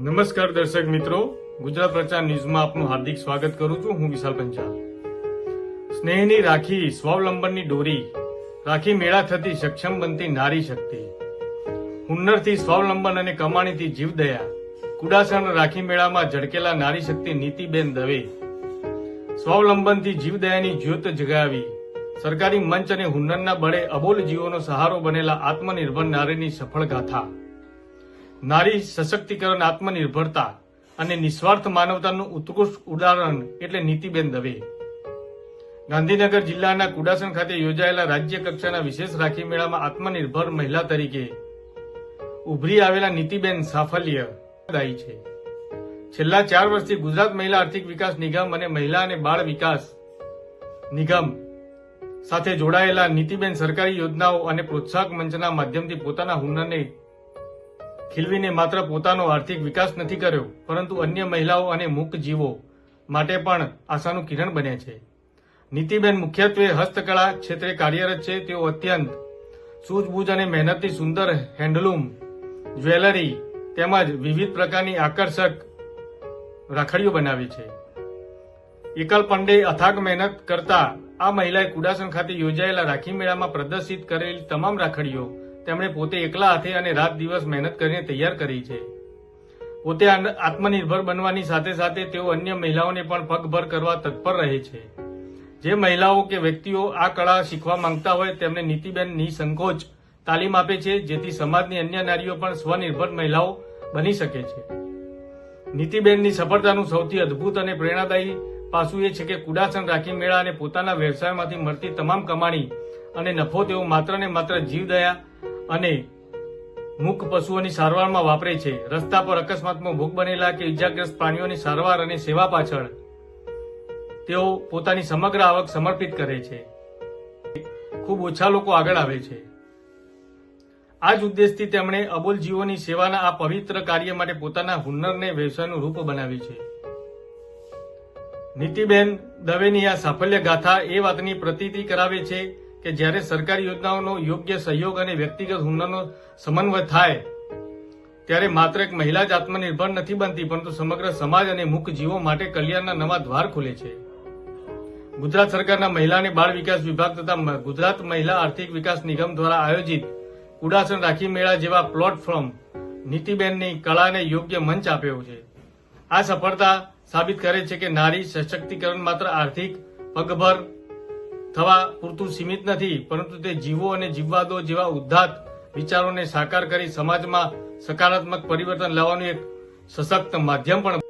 નમસ્કાર દર્શક મિત્રો, ગુજરાત પ્રચાર ન્યૂઝમાં આપનું હાર્દિક સ્વાગત કરું છું. હું વિશાલ પંચાલ. સ્નેહની રાખી, સ્વાવલંબનની ડોરી, રાખી મેળા થતી સક્ષમ બનતી નારી શક્તિ. હુન્નરથી સ્વાવલંબન અને કમાણીથી જીવદયા. કુડાસણ રાખી મેળામાં ઝળકેલા નારી શક્તિ નીતિબેન દવે. સ્વાવલંબનથી જીવદયાની જ્યોત જગાવી, સરકારી મંચ અને હુન્નરના બળે અબોલ જીવોનો સહારો બનેલા આત્મનિર્ભર નારીની સફળ ગાથા. નારી સશક્તિકરણ, આત્મનિર્ભરતા અને નિસ્વાર્થ માનવતાનું ઉત્કૃષ્ટ ઉદાહરણ એટલે નીતિબેન દવે. ગાંધીનગર જિલ્લાના કુડાસણ ખાતે યોજાયેલા રાજ્ય કક્ષાના વિશેષ રાખી મેળામાં આત્મનિર્ભર મહિલા તરીકે ઉભરી આવેલા નીતિબેન સાફલ્યદાયી છે. છેલ્લા 4 વર્ષથી ગુજરાત મહિલા આર્થિક વિકાસ નિગમ અને મહિલા અને બાળ વિકાસ નિગમ સાથે જોડાયેલા નીતિબેન સરકારી યોજનાઓ અને પ્રોત્સાહક મંચના માધ્યમથી પોતાના હુનરને ખીલવીને માત્ર પોતાનો આર્થિક વિકાસ નથી કર્યો, પરંતુ અન્ય મહિલાઓ અને મૂક જીવો માટે પણ આશાનું કિરણ બન્યા છે. નીતિબેન મુખ્યત્વે હસ્તકળા ક્ષેત્રે કાર્યરત છે. તેઓ અત્યંત સૂઝબૂઝ અને મહેનતથી સુંદર હેન્ડલૂમ, જ્વેલરી તેમજ વિવિધ પ્રકારની આકર્ષક રાખડીઓ બનાવે છે. એકલ પંડે અથાગ મહેનત કરતા આ મહિલાએ કુડાસણ ખાતે યોજાયેલા રાખી મેળામાં પ્રદર્શિત કરેલી તમામ રાખડીઓ તેમણે પોતે એકલા હાથે અને રાત દિવસ મહેનત કરીને તૈયાર કરી છે. પોતે આત્મનિર્ભર બનવાની સાથે સાથે તેઓ અન્ય મહિલાઓને પણ પગભર કરવા તત્પર રહે છે. જે મહિલાઓ કે વ્યક્તિઓ આ કળા શીખવા માંગતા હોય તેમને નીતિબેન નિસંકોચ તાલીમ આપે છે, જેથી સમાજની અન્ય નારીઓ પણ સ્વનિર્ભર મહિલાઓ બની શકે છે. નીતિબેનની સફળતાનું સૌથી અદભુત અને પ્રેરણાદાયી પાસું એ છે કે કુડાસણ રાખી મેળા અને પોતાના વ્યવસાયમાંથી મળતી તમામ કમાણી અને નફો તેઓ માત્ર ને માત્ર જીવદયા અને મૂક પશુઓની સારવારમાં વાપરે છે. રસ્તા પર અકસ્માતમાં ભોગ બનેલા કે ઇજાગ્રસ્ત પ્રાણીઓની સારવાર અને સેવા પાછળ તેઓ પોતાની સમગ્ર આવક સમર્પિત કરે છે. ખૂબ ઓછા લોકો આગળ આવે છે. આ જ ઉદ્દેશથી તેમણે અબોલ જીવોની સેવાના આ પવિત્ર કાર્ય માટે પોતાના હુન્નરને વ્યવસાયનું રૂપ બનાવ્યું છે. નીતિબેન દવેની આ સાફલ્ય ગાથા એ વાતની પ્રતીતિ કરાવે છે કે જ્યારે સરકારી યોજનાઓનો યોગ્ય સહયોગ અને વ્યક્તિગત હુન્નરનો સમન્વય થાય ત્યારે માત્ર એક મહિલા જ આત્મનિર્ભર નથી બનતી, પરંતુ સમગ્ર સમાજ અને મૂક જીવો માટે કલ્યાણના નવા દ્વાર ખુલે છે. ગુજરાત સરકારના મહિલા અને બાળ વિકાસ વિભાગ તથા ગુજરાત મહિલા આર્થિક વિકાસ નિગમ દ્વારા આયોજિત કુડાસણ રાખી મેળા જેવા પ્લેટફોર્મ નીતિબેનની કળાને યોગ્ય મંચ આપ્યો છે. આ સફળતા સાબિત કરે છે કે નારી સશક્તિકરણ માત્ર આર્થિક પગભર થવા પૂરતું સીમિત નથી, પરંતુ તે જીવો અને જીવવાદો જેવા ઉદ્ધાત વિચારોને સાકાર કરી સમાજમાં સકારાત્મક પરિવર્તન લાવવાનું એક સશક્ત માધ્યમ પણ